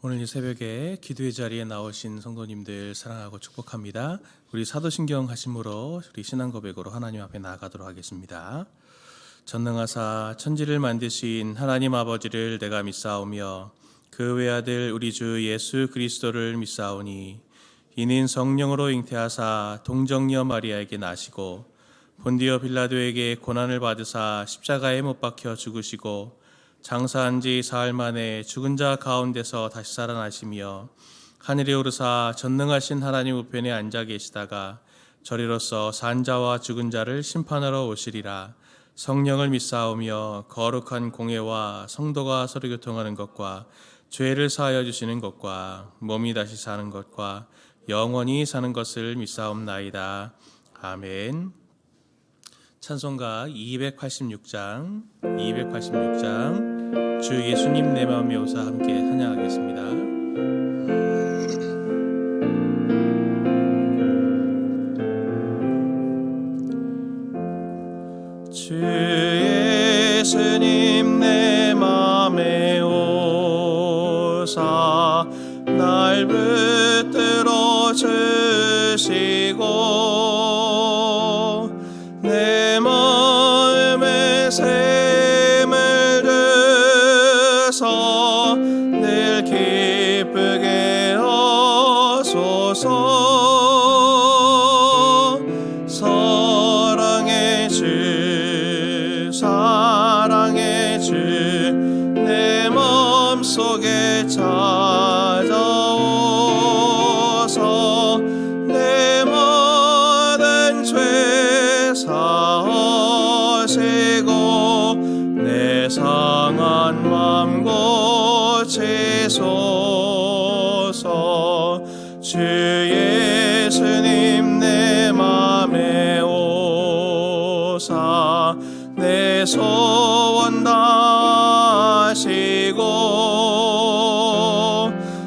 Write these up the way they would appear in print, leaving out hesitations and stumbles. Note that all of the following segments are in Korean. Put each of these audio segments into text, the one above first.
오늘 이 새벽에 기도의 자리에 나오신 성도님들 사랑하고 축복합니다. 우리 사도신경 하심으로 우리 신앙 고백으로 하나님 앞에 나아가도록 하겠습니다. 전능하사 천지를 만드신 하나님 아버지를 내가 믿사오며 그 외아들 우리 주 예수 그리스도를 믿사오니 이는 성령으로 잉태하사 동정녀 마리아에게 나시고 본디오 빌라도에게 고난을 받으사 십자가에 못 박혀 죽으시고 장사한 지 사흘 만에 죽은 자 가운데서 다시 살아나시며 하늘에 오르사 전능하신 하나님 우편에 앉아 계시다가 저리로서 산 자와 죽은 자를 심판하러 오시리라. 성령을 믿사오며 거룩한 공회와 성도가 서로 교통하는 것과 죄를 사하여 주시는 것과 몸이 다시 사는 것과 영원히 사는 것을 믿사옵나이다. 아멘. 찬송가 286장 주 예수님 내 마음에 오사 함께 찬양하겠습니다. 주 예수님 내 맘에 오사 날 붙들어 주시고 내 마음에 샘을 주소 늘 기쁘게 하소서. 사랑의 주 내 마음속에 찾아오소 내 모든 죄 사하시고 내 상한 맘 고치소서. 주 예수님 내 맘에 오사 내 소원 다하시고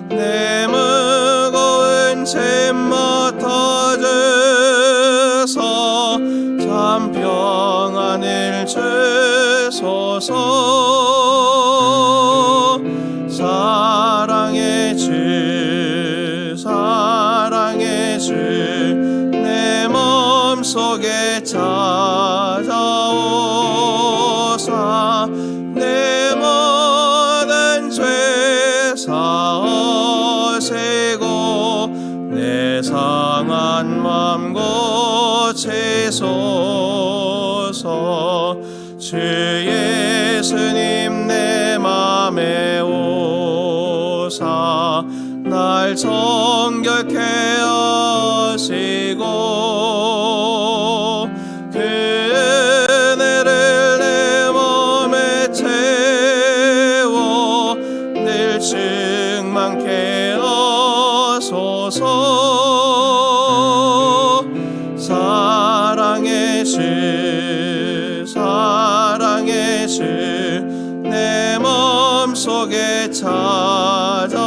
내 무거운 짐 맡아주소 참 평안을 주소서. 사랑의 주 내 마음속에 찾아오사 내 모든 죄 사하시고 내 상한 맘 고치소서. 주 예수님 내 맘에 오사 날 정결케 하시고 그 은혜를 내 몸에 채워 늘 충만케 하소서. 사랑의 주 내 마음속에 찾아오사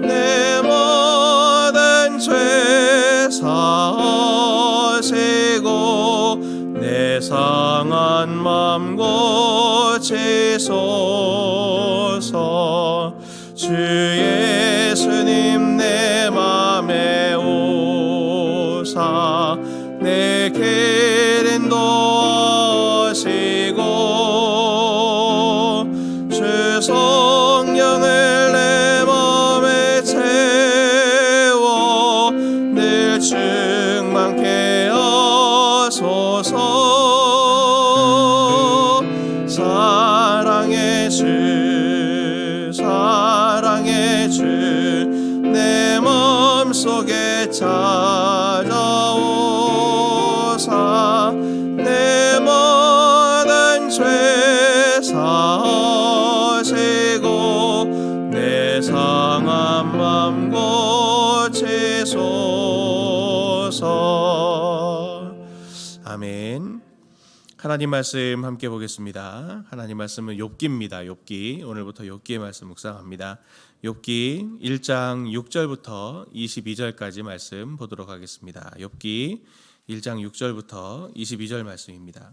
내 모든 죄 사하시고 내 상한 맘 고치소서. 주 예수님 내 맘에 오사 내 길 인도하시고 주 성령을 내 맘에 채워 늘 충만케 하소서. 사랑의 주 내 마음속에 찾아오사 내 모든 죄 사하시고 내 상한 맘 고치소서. 아멘. 하나님 말씀 함께 보겠습니다. 하나님 말씀은 욥기입니다. 욥기. 오늘부터 욥기의 말씀 묵상합니다. 욥기 1장 6절부터 22절까지 말씀 보도록 하겠습니다. 욥기 1장 6절부터 22절 말씀입니다.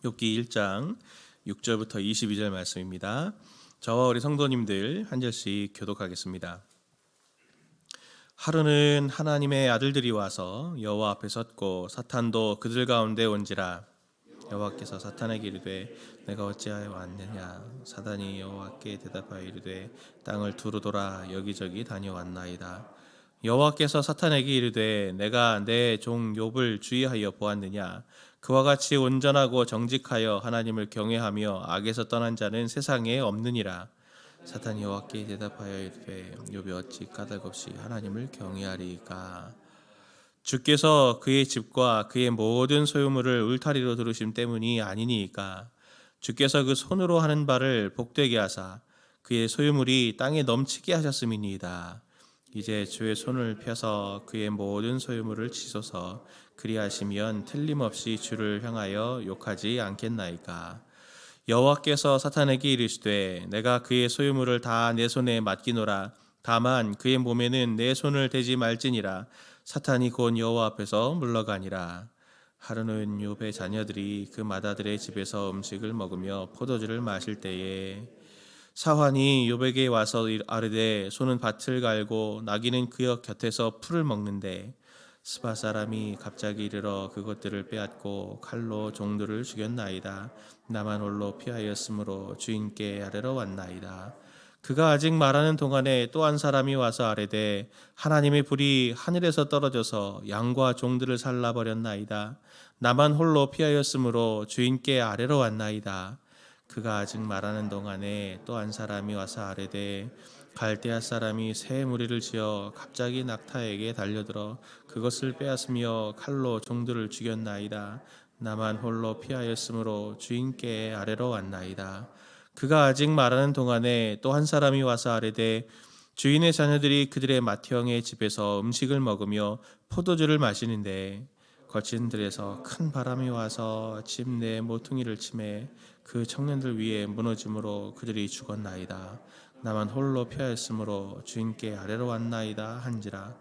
욥기 1장 6절부터 22절 말씀입니다. 저와 우리 성도님들 한 절씩 교독하겠습니다. 하루는 하나님의 아들들이 와서 여호와 앞에 섰고 사탄도 그들 가운데 온지라. 여호와께서 사탄에게 이르되 내가 어찌하여 왔느냐. 사탄이 여호와께 대답하여 이르되 땅을 두루 돌아 여기저기 다녀왔나이다. 여호와께서 사탄에게 이르되 내가 내 종 욥을 주의하여 보았느냐. 그와 같이 온전하고 정직하여 하나님을 경외하며 악에서 떠난 자는 세상에 없느니라. 사탄이 여호와께 대답하여 이르되 욥이 어찌 까닭없이 하나님을 경외하리까. 주께서 그의 집과 그의 모든 소유물을 울타리로 두르심 때문이 아니니이까. 주께서 그 손으로 하는 바를 복되게 하사 그의 소유물이 땅에 넘치게 하셨음이니이다. 이제 주의 손을 펴서 그의 모든 소유물을 치소서. 그리하시면 틀림없이 주를 향하여 욕하지 않겠나이까. 여호와께서 사탄에게 이르시되 내가 그의 소유물을 다 내 손에 맡기노라. 다만 그의 몸에는 내 손을 대지 말지니라. 사탄이 곧 여호와 앞에서 물러가니라. 하루는 욥의 자녀들이 그 맏아들의 집에서 음식을 먹으며 포도주를 마실 때에 사환이 욥에게 와서 아르되 소는 밭을 갈고 나귀는 그의 곁에서 풀을 먹는데 스바 사람이 갑자기 이르러 그것들을 빼앗고 칼로 종들을 죽였나이다. 나만 홀로 피하였으므로 주인께 아뢰러 왔나이다. 그가 아직 말하는 동안에 또 한 사람이 와서 아뢰되 하나님의 불이 하늘에서 떨어져서 양과 종들을 살라버렸나이다. 나만 홀로 피하였으므로 주인께 아뢰러 왔나이다. 그가 아직 말하는 동안에 또 한 사람이 와서 아뢰되 갈대아 사람이 새 무리를 지어 갑자기 낙타에게 달려들어 그것을 빼앗으며 칼로 종들을 죽였나이다. 나만 홀로 피하였으므로 주인께 아뢰러 왔나이다. 그가 아직 말하는 동안에 또 한 사람이 와서 아뢰되 주인의 자녀들이 그들의 맏형의 집에서 음식을 먹으며 포도주를 마시는데 거친 들에서 큰 바람이 와서 집 내 모퉁이를 치매 그 청년들 위에 무너짐으로 그들이 죽었나이다. 나만 홀로 피하였으므로 주인께 아뢰러 왔나이다 한지라.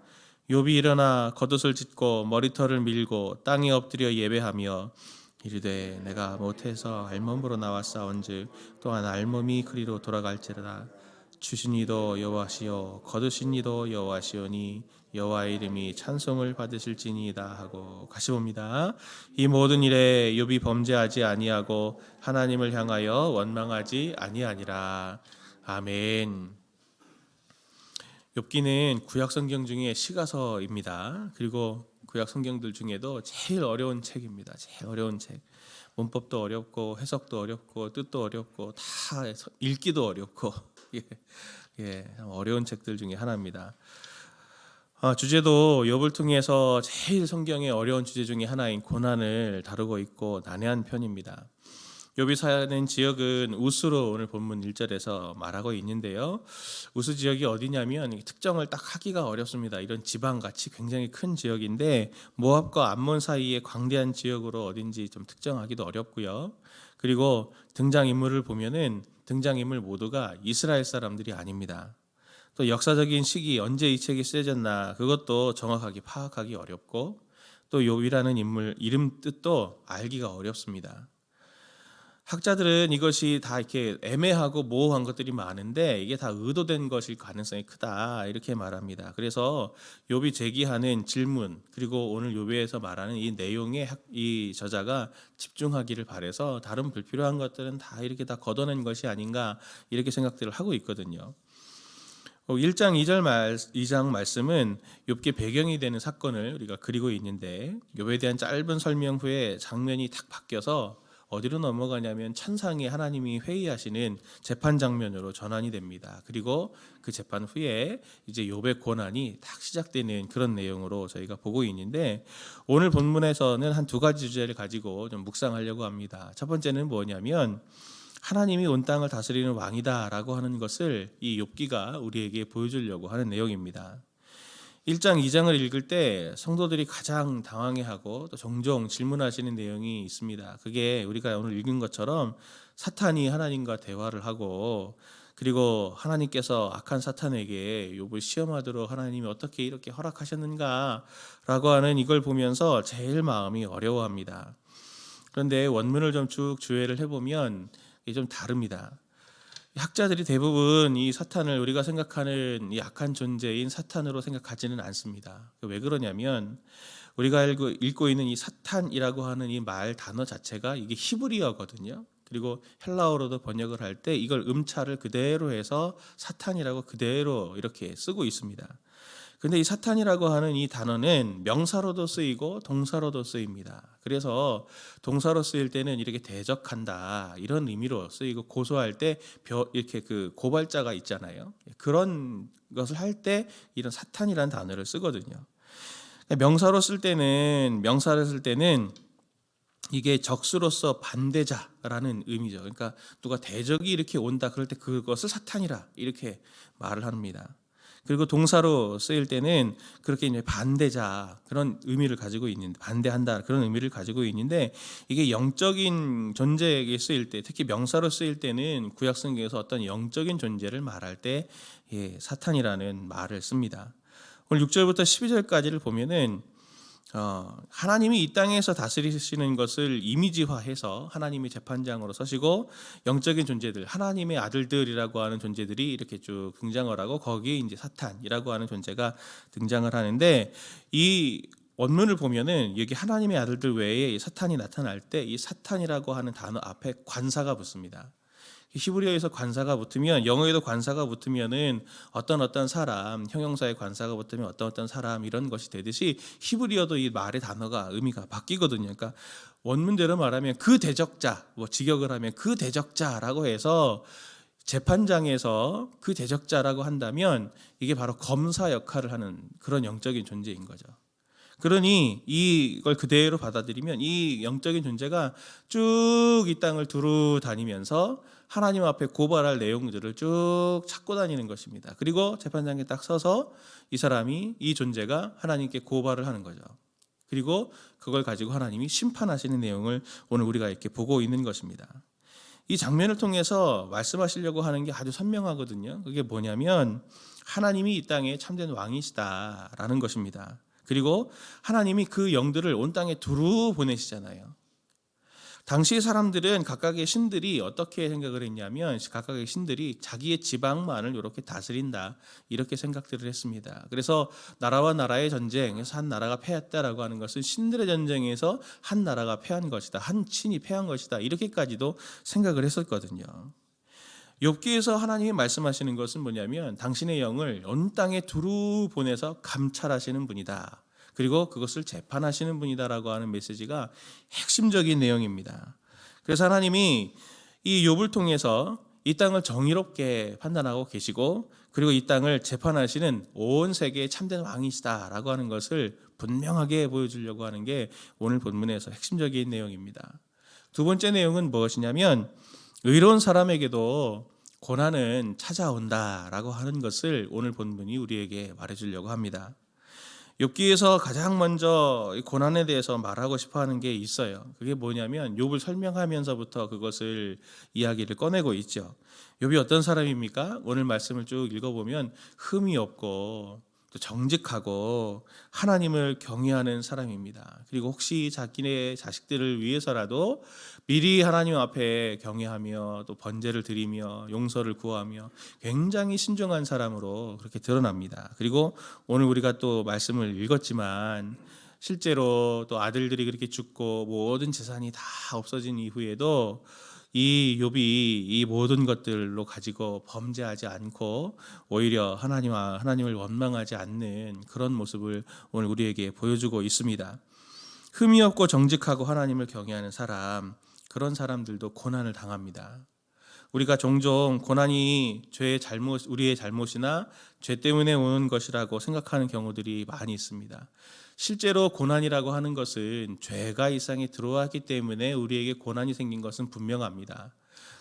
욥이 일어나 겉옷을 찢고 머리털을 밀고 땅에 엎드려 예배하며 이르되 내가 못해서 알몸으로 나왔사온즉 또한 알몸이 그리로 돌아갈지라. 주신 이도 여호와시요 거두신 이도 여호와시오니 여호와의 이름이 찬송을 받으실지니이다 하고 가시옵니다. 이 모든 일에 욥이 범죄하지 아니하고 하나님을 향하여 원망하지 아니하니라. 아멘. 욥기는 구약 성경 중에 시가서입니다. 그리고 구약 성경들 중에도 제일 어려운 책입니다. 제일 어려운 책. 문법도 어렵고 해석도 어렵고 뜻도 어렵고 다 읽기도 어렵고 참 어려운 책들 중에 하나입니다. 주제도 욥을 통해서 제일 성경의 어려운 주제 중에 하나인 고난을 다루고 있고 난해한 편입니다. 욥이 사는 지역은 우스로 오늘 본문 1절에서 말하고 있는데요. 우스 지역이 어디냐면 특정을 딱 하기가 어렵습니다. 이런 지방같이 굉장히 큰 지역인데 모압과 암몬 사이의 광대한 지역으로 어딘지 좀 특정하기도 어렵고요. 그리고 등장인물을 보면은 등장인물 모두가 이스라엘 사람들이 아닙니다. 또 역사적인 시기 언제 이 책이 쓰여졌나 그것도 정확하게 파악하기 어렵고 또 욥이라는 인물 이름 뜻도 알기가 어렵습니다. 학자들은 이것이 다 이렇게 애매하고 모호한 것들이 많은데 이게 다 의도된 것일 가능성이 크다 이렇게 말합니다. 그래서 욥이 제기하는 질문 그리고 오늘 욥에서 말하는 이 내용에 이 저자가 집중하기를 바라서 다른 불필요한 것들은 다 이렇게 다 걷어낸 것이 아닌가 이렇게 생각들을 하고 있거든요. 1장 2장 말씀은 욥기 배경이 되는 사건을 우리가 그리고 있는데 욥에 대한 짧은 설명 후에 장면이 탁 바뀌어서 어디로 넘어가냐면 천상에 하나님이 회의하시는 재판 장면으로 전환이 됩니다. 그리고 그 재판 후에 이제 욥의 고난이 딱 시작되는 그런 내용으로 저희가 보고 있는데 오늘 본문에서는 한 두 가지 주제를 가지고 좀 묵상하려고 합니다. 첫 번째는 뭐냐면 하나님이 온 땅을 다스리는 왕이다라고 하는 것을 이 욥기가 우리에게 보여주려고 하는 내용입니다. 1장, 2장을 읽을 때 성도들이 가장 당황해하고 또 종종 질문하시는 내용이 있습니다. 그게 우리가 오늘 읽은 것처럼 사탄이 하나님과 대화를 하고 그리고 하나님께서 악한 사탄에게 욥을 시험하도록 하나님이 어떻게 이렇게 허락하셨는가라고 하는 이걸 보면서 제일 마음이 어려워합니다. 그런데 원문을 좀 쭉 주의를 해보면 이게 좀 다릅니다. 학자들이 대부분 이 사탄을 우리가 생각하는 이 약한 존재인 사탄으로 생각하지는 않습니다. 왜 그러냐면 우리가 읽고 있는 이 사탄이라고 하는 이 말 단어 자체가 이게 히브리어거든요. 그리고 헬라어로도 번역을 할 때 이걸 음차를 그대로 해서 사탄이라고 그대로 이렇게 쓰고 있습니다. 근데 이 사탄이라고 하는 이 단어는 명사로도 쓰이고 동사로도 쓰입니다. 그래서 동사로 쓰일 때는 이렇게 대적한다 이런 의미로 쓰이고, 고소할 때 이렇게 그 고발자가 있잖아요. 그런 것을 할 때 이런 사탄이라는 단어를 쓰거든요. 명사를 쓸 때는 이게 적수로서 반대자라는 의미죠. 그러니까 누가 대적이 이렇게 온다 그럴 때 그것을 사탄이라 이렇게 말을 합니다. 그리고 동사로 쓰일 때는 그렇게 이제 반대자 그런 의미를 가지고 있는데, 반대한다 그런 의미를 가지고 있는데, 이게 영적인 존재에게 쓰일 때, 특히 명사로 쓰일 때는 구약 성경에서 어떤 영적인 존재를 말할 때 사탄이라는 말을 씁니다. 오늘 6절부터 12절까지를 보면은 하나님이 이 땅에서 다스리시는 것을 이미지화해서 하나님이 재판장으로 서시고 영적인 존재들, 하나님의 아들들이라고 하는 존재들이 이렇게 쭉 등장을 하고, 거기에 이제 사탄이라고 하는 존재가 등장을 하는데, 이 원문을 보면은 여기 하나님의 아들들 외에 사탄이 나타날 때 이 사탄이라고 하는 단어 앞에 관사가 붙습니다. 히브리어에서 관사가 붙으면, 영어에도 관사가 붙으면은 어떤 사람, 형용사의 관사가 붙으면 어떤 사람 이런 것이 되듯이 히브리어도 이 말의 단어가 의미가 바뀌거든요. 그러니까 원문대로 말하면 그 대적자, 직역을 하면 그 대적자라고 해서 재판장에서 그 대적자라고 한다면 이게 바로 검사 역할을 하는 그런 영적인 존재인 거죠. 그러니 이걸 그대로 받아들이면 이 영적인 존재가 쭉 이 땅을 두루 다니면서 하나님 앞에 고발할 내용들을 쭉 찾고 다니는 것입니다. 그리고 재판장에 딱 서서 이 존재가 하나님께 고발을 하는 거죠. 그리고 그걸 가지고 하나님이 심판하시는 내용을 오늘 우리가 이렇게 보고 있는 것입니다. 이 장면을 통해서 말씀하시려고 하는 게 아주 선명하거든요. 그게 뭐냐면 하나님이 이 땅에 참된 왕이시다라는 것입니다. 그리고 하나님이 그 영들을 온 땅에 두루 보내시잖아요. 당시 사람들은 각각의 신들이 어떻게 생각을 했냐면, 각각의 신들이 자기의 지방만을 이렇게 다스린다 이렇게 생각들을 했습니다. 그래서 나라와 나라의 전쟁에서 한 나라가 패했다라고 하는 것은 신들의 전쟁에서 한 나라가 패한 것이다, 한 신이 패한 것이다 이렇게까지도 생각을 했었거든요. 욥기에서 하나님이 말씀하시는 것은 뭐냐면 당신의 영을 온 땅에 두루 보내서 감찰하시는 분이다, 그리고 그것을 재판하시는 분이다라고 하는 메시지가 핵심적인 내용입니다. 그래서 하나님이 이 욥을 통해서 이 땅을 정의롭게 판단하고 계시고, 그리고 이 땅을 재판하시는 온 세계의 참된 왕이시다라고 하는 것을 분명하게 보여주려고 하는 게 오늘 본문에서 핵심적인 내용입니다. 두 번째 내용은 무엇이냐면 의로운 사람에게도 고난은 찾아온다라고 하는 것을 오늘 본문이 우리에게 말해주려고 합니다. 욥기에서 가장 먼저 고난에 대해서 말하고 싶어하는 게 있어요. 그게 뭐냐면 욥을 설명하면서부터 그것을 이야기를 꺼내고 있죠. 욥이 어떤 사람입니까? 오늘 말씀을 쭉 읽어보면 흠이 없고 또 정직하고 하나님을 경외하는 사람입니다. 그리고 혹시 자기네 자식들을 위해서라도 미리 하나님 앞에 경외하며 또 번제를 드리며 용서를 구하며 굉장히 신중한 사람으로 그렇게 드러납니다. 그리고 오늘 우리가 또 말씀을 읽었지만 실제로 또 아들들이 그렇게 죽고 모든 재산이 다 없어진 이후에도 이 욥이 이 모든 것들로 가지고 범죄하지 않고 오히려 하나님을 원망하지 않는 그런 모습을 오늘 우리에게 보여주고 있습니다. 흠이 없고 정직하고 하나님을 경외하는 사람, 그런 사람들도 고난을 당합니다. 우리가 종종 고난이 우리의 잘못이나 죄 때문에 오는 것이라고 생각하는 경우들이 많이 있습니다. 실제로 고난이라고 하는 것은 죄가 이 세상에 들어왔기 때문에 우리에게 고난이 생긴 것은 분명합니다.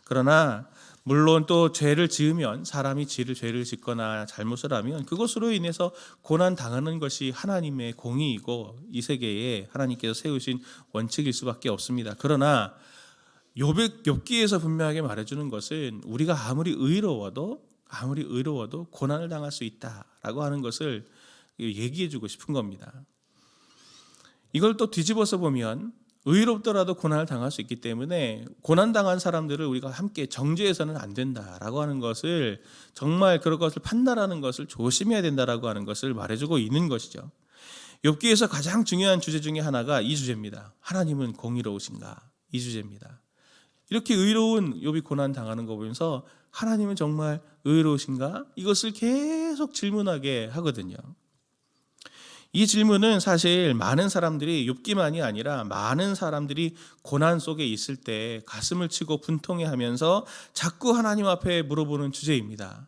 그러나 물론 또 죄를 지으면, 사람이 죄를 짓거나 잘못을 하면 그것으로 인해서 고난 당하는 것이 하나님의 공의이고 이 세계에 하나님께서 세우신 원칙일 수밖에 없습니다. 그러나 욥기에서 분명하게 말해주는 것은 우리가 아무리 의로워도 고난을 당할 수 있다라고 하는 것을 얘기해주고 싶은 겁니다. 이걸 또 뒤집어서 보면 의롭더라도 고난을 당할 수 있기 때문에 고난당한 사람들을 우리가 함께 정죄해서는 안 된다라고 하는 것을, 정말 그런 것을 판단하는 것을 조심해야 된다라고 하는 것을 말해주고 있는 것이죠. 욥기에서 가장 중요한 주제 중에 하나가 이 주제입니다. 하나님은 공의로우신가? 이 주제입니다. 이렇게 의로운 욥이 고난 당하는 거 보면서 하나님은 정말 의로우신가? 이것을 계속 질문하게 하거든요. 이 질문은 사실 많은 사람들이, 욥기만이 아니라 많은 사람들이 고난 속에 있을 때 가슴을 치고 분통해하면서 자꾸 하나님 앞에 물어보는 주제입니다.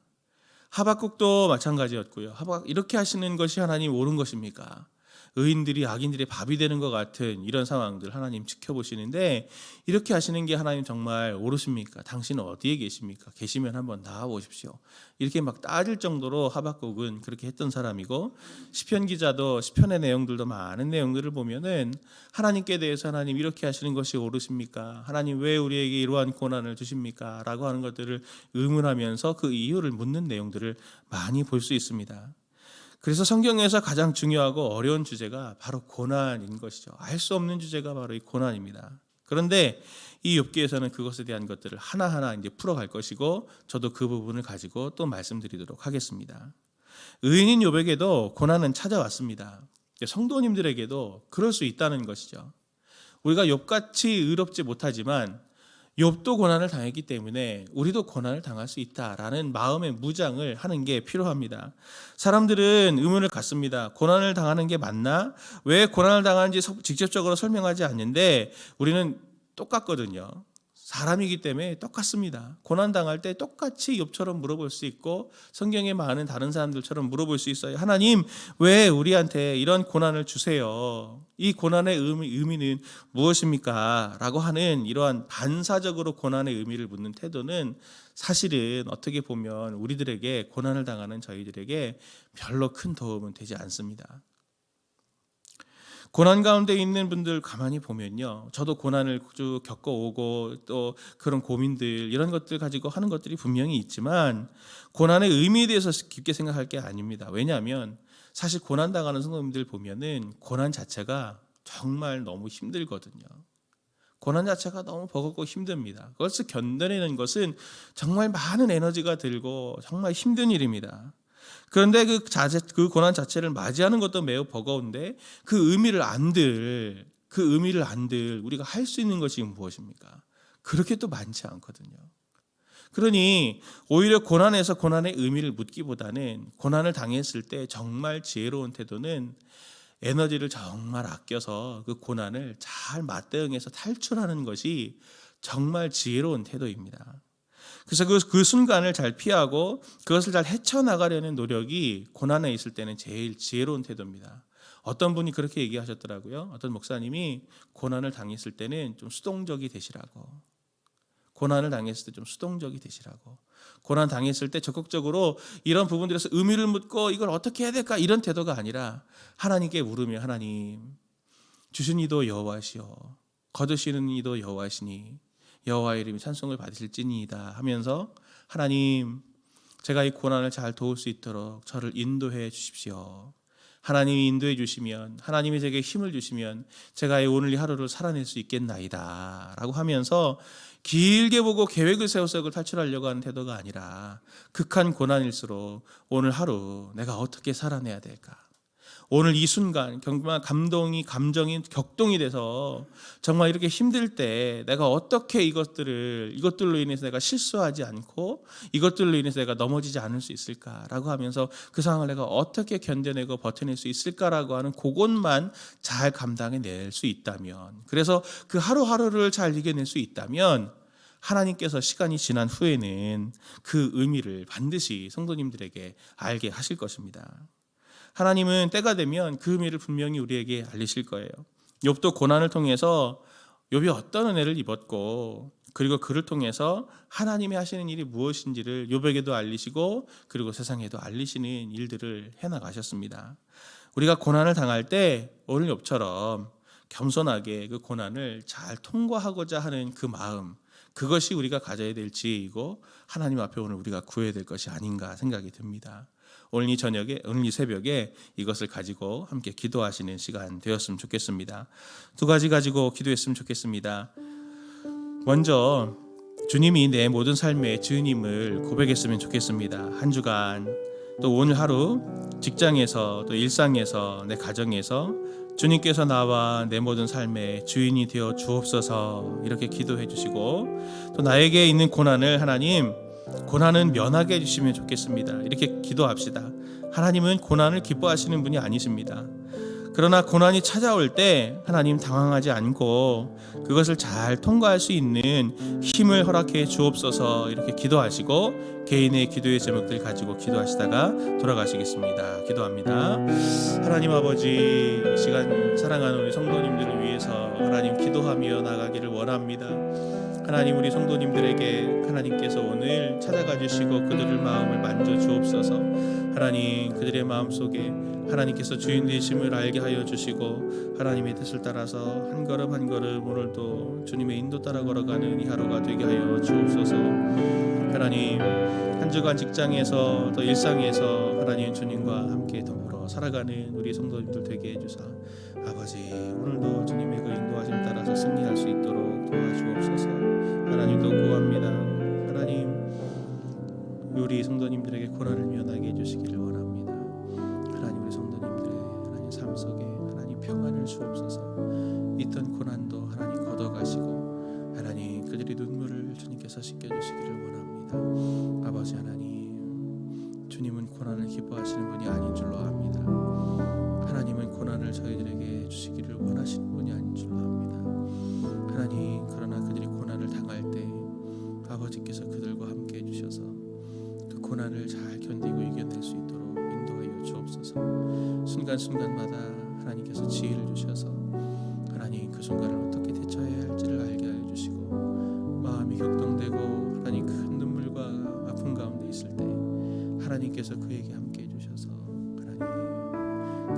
하박국도 마찬가지였고요. 이렇게 하시는 것이 하나님 옳은 것입니까? 의인들이 악인들의 밥이 되는 것 같은 이런 상황들 하나님 지켜보시는데, 이렇게 하시는 게 하나님 정말 옳으십니까? 당신은 어디에 계십니까? 계시면 한번 나와 보십시오. 이렇게 막 따질 정도로 하박국은 그렇게 했던 사람이고, 시편 기자도 시편의 내용들도 많은 내용들을 보면은 하나님께 대해서 하나님 이렇게 하시는 것이 옳으십니까? 하나님 왜 우리에게 이러한 고난을 주십니까? 라고 하는 것들을 의문하면서 그 이유를 묻는 내용들을 많이 볼 수 있습니다. 그래서 성경에서 가장 중요하고 어려운 주제가 바로 고난인 것이죠. 알 수 없는 주제가 바로 이 고난입니다. 그런데 이 욥기에서는 그것에 대한 것들을 하나하나 이제 풀어갈 것이고, 저도 그 부분을 가지고 또 말씀드리도록 하겠습니다. 의인인 욥에게도 고난은 찾아왔습니다. 성도님들에게도 그럴 수 있다는 것이죠. 우리가 욥같이 의롭지 못하지만 욥도 고난을 당했기 때문에 우리도 고난을 당할 수 있다라는 마음의 무장을 하는 게 필요합니다. 사람들은 의문을 갖습니다. 고난을 당하는 게 맞나? 왜 고난을 당하는지 직접적으로 설명하지 않는데 우리는 똑같거든요. 사람이기 때문에 똑같습니다. 고난 당할 때 똑같이 욥처럼 물어볼 수 있고, 성경에 많은 다른 사람들처럼 물어볼 수 있어요. 하나님, 왜 우리한테 이런 고난을 주세요? 이 고난의 의미는 무엇입니까? 라고 하는 이러한 반사적으로 고난의 의미를 묻는 태도는 사실은 어떻게 보면 우리들에게, 고난을 당하는 저희들에게 별로 큰 도움은 되지 않습니다. 고난 가운데 있는 분들 가만히 보면요, 저도 고난을 쭉 겪어오고 또 그런 고민들, 이런 것들 가지고 하는 것들이 분명히 있지만 고난의 의미에 대해서 깊게 생각할 게 아닙니다. 왜냐하면 사실 고난 당하는 성도님들 보면은 고난 자체가 정말 너무 힘들거든요. 고난 자체가 너무 버겁고 힘듭니다. 그것을 견뎌내는 것은 정말 많은 에너지가 들고 정말 힘든 일입니다. 그런데 그 고난 자체를 맞이하는 것도 매우 버거운데 그 의미를 안들 우리가 할 수 있는 것이 무엇입니까? 그렇게 또 많지 않거든요. 그러니 오히려 고난에서 고난의 의미를 묻기보다는 고난을 당했을 때 정말 지혜로운 태도는 에너지를 정말 아껴서 그 고난을 잘 맞대응해서 탈출하는 것이 정말 지혜로운 태도입니다. 그래서 그 순간을 잘 피하고 그것을 잘 헤쳐나가려는 노력이 고난에 있을 때는 제일 지혜로운 태도입니다. 어떤 분이 그렇게 얘기하셨더라고요. 어떤 목사님이 고난을 당했을 때는 좀 수동적이 되시라고. 고난을 당했을 때 좀 수동적이 되시라고. 고난 당했을 때 적극적으로 이런 부분들에서 의미를 묻고 이걸 어떻게 해야 될까, 이런 태도가 아니라 하나님께 물으며, 하나님, 주신 이도 여호와시오, 거두시는 이도 여호와시니 여호와의 이름이 찬송을 받으실지니이다 하면서, 하나님, 제가 이 고난을 잘 도울 수 있도록 저를 인도해 주십시오. 하나님이 인도해 주시면, 하나님이 제게 힘을 주시면 제가 오늘 이 하루를 살아낼 수 있겠나이다 라고 하면서 길게 보고 계획을 세워서 그걸 탈출하려고 하는 태도가 아니라, 극한 고난일수록 오늘 하루 내가 어떻게 살아내야 될까, 오늘 이 순간 정말 감정이 격동이 돼서 정말 이렇게 힘들 때 내가 어떻게 이것들로 인해서 내가 실수하지 않고 이것들로 인해서 내가 넘어지지 않을 수 있을까라고 하면서 그 상황을 내가 어떻게 견뎌내고 버텨낼 수 있을까라고 하는 그것만 잘 감당해낼 수 있다면, 그래서 그 하루하루를 잘 이겨낼 수 있다면 하나님께서 시간이 지난 후에는 그 의미를 반드시 성도님들에게 알게 하실 것입니다. 하나님은 때가 되면 그 의미를 분명히 우리에게 알리실 거예요. 욥도 고난을 통해서 욥이 어떤 은혜를 입었고, 그리고 그를 통해서 하나님이 하시는 일이 무엇인지를 욥에게도 알리시고 그리고 세상에도 알리시는 일들을 해나가셨습니다. 우리가 고난을 당할 때 오늘 욥처럼 겸손하게 그 고난을 잘 통과하고자 하는 그 마음, 그것이 우리가 가져야 될 지혜이고 하나님 앞에 오늘 우리가 구해야 될 것이 아닌가 생각이 듭니다. 오늘 이 새벽에 이것을 가지고 함께 기도하시는 시간 되었으면 좋겠습니다. 두 가지 가지고 기도했으면 좋겠습니다. 먼저 주님이 내 모든 삶의 주님을 고백했으면 좋겠습니다. 한 주간 또 오늘 하루 직장에서 또 일상에서 내 가정에서 주님께서 나와 내 모든 삶의 주인이 되어 주옵소서 이렇게 기도해 주시고 또 나에게 있는 고난을 하나님 고난은 면하게 해주시면 좋겠습니다. 이렇게 기도합시다. 하나님은 고난을 기뻐하시는 분이 아니십니다. 그러나 고난이 찾아올 때 하나님 당황하지 않고 그것을 잘 통과할 수 있는 힘을 허락해 주옵소서 이렇게 기도하시고 개인의 기도의 제목들 가지고 기도하시다가 돌아가시겠습니다. 기도합니다. 하나님 아버지, 이 시간 사랑하는 우리 성도님들을 위해서 하나님 기도하며 나가기를 원합니다. 하나님 우리 성도님들에게 하나님께서 오늘 찾아가 주시고 그들의 마음을 만져 주옵소서. 하나님 그들의 마음속에 하나님께서 주인 되심을 알게 하여 주시고 하나님의 뜻을 따라서 한 걸음 한 걸음 오늘도 주님의 인도 따라 걸어가는 이 하루가 되게 하여 주옵소서. 하나님 한 주간 직장에서 또 일상에서 하나님 주님과 함께 더불어 살아가는 우리 성도님들 되게 해주사 아버지 오늘도 주님의 그 인도하심 따라서 승리할 수 있도록 도와주옵소서. 하나님도 구합니다. 하나님 우리 성도님들에게 고난을 면하게 해주시기를 원합니다. 하나님 우리 성도님들의 하나님 삶 속에 하나님 평안을 주옵소서. 있던 고난도 하나님 걷어가시고 하나님 그들의 눈물을 주님께서 씻겨주시기를 원합니다. 아버지 하나님 주님은 고난을 기뻐하시는 분이 아닌 줄로 압니다. 하나님은 고난을 저희들에게 주시기를 원하시는 분이 아닌 줄로 압니다. 하나님 그러나 그들이 고난을 당할 때 아버지께서 그들과 함께 해주셔서 그 고난을 잘 견디고 이겨낼 수 있도록 인도하여 주옵소서. 순간순간마다 하나님께서 지혜를 주셔서 하나님 그 순간을 어떻게 대처해야 할지를 알게 하여 주시고 마음이 격동되고 하나님 큰 눈물과 아픔 가운데 있을 때 하나님께서 그에게 함께 해주셔서 하나님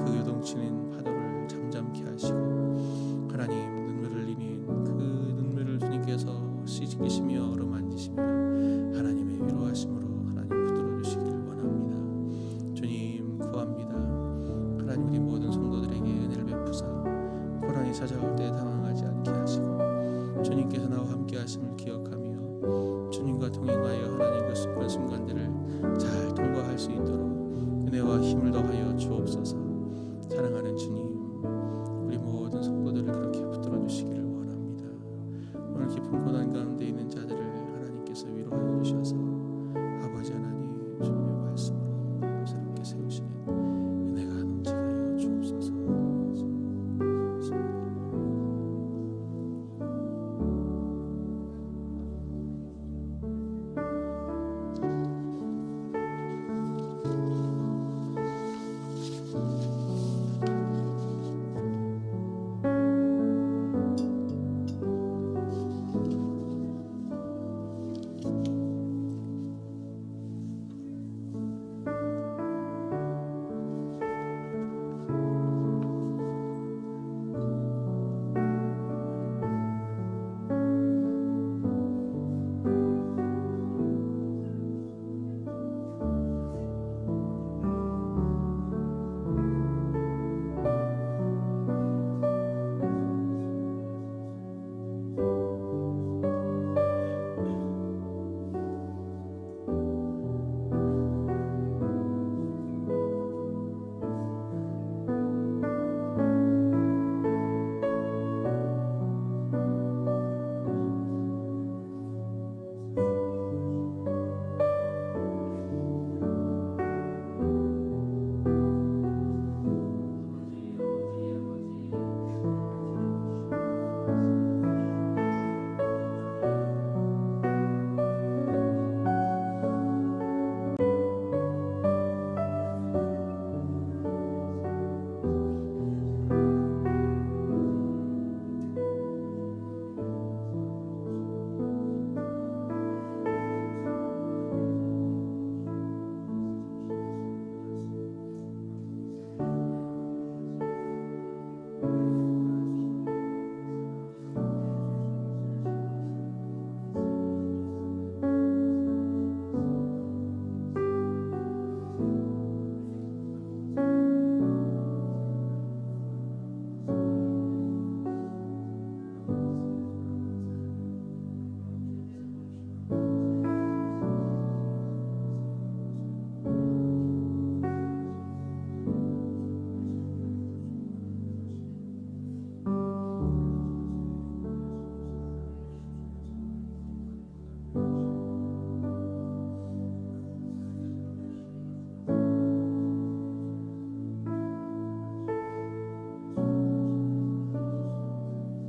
그 요동치는 파도를 잠잠케 하시고 하나님 눈물 흘리는 그 눈물을 주님께서 씻기시며 어루만지시며 하나님의 위로하심으로 하나님 붙들어 주시기를 원합니다. 주님 구합니다. 하나님 우리 모든 성도들에게 은혜를 베푸사 고난이 찾아올 때 당황하지 않게 하시고 주님께서 나와 함께 하심을 기억하며 주님과 동행하여 하나님 그 순간들을 잘 통과할 수 있도록 은혜와 힘을 더하여 주옵소서. 사랑하는 주님 우리 모든 성도들을 그렇게 붙들어 주시기를 원합니다. 오늘 깊은 고난 가운데 있는 자들을 하나님께서 위로하여 주셔서 아버지 하나님 주님의 말씀으로 새롭게 세우시는 은혜가 넘치게 하여 주옵소서.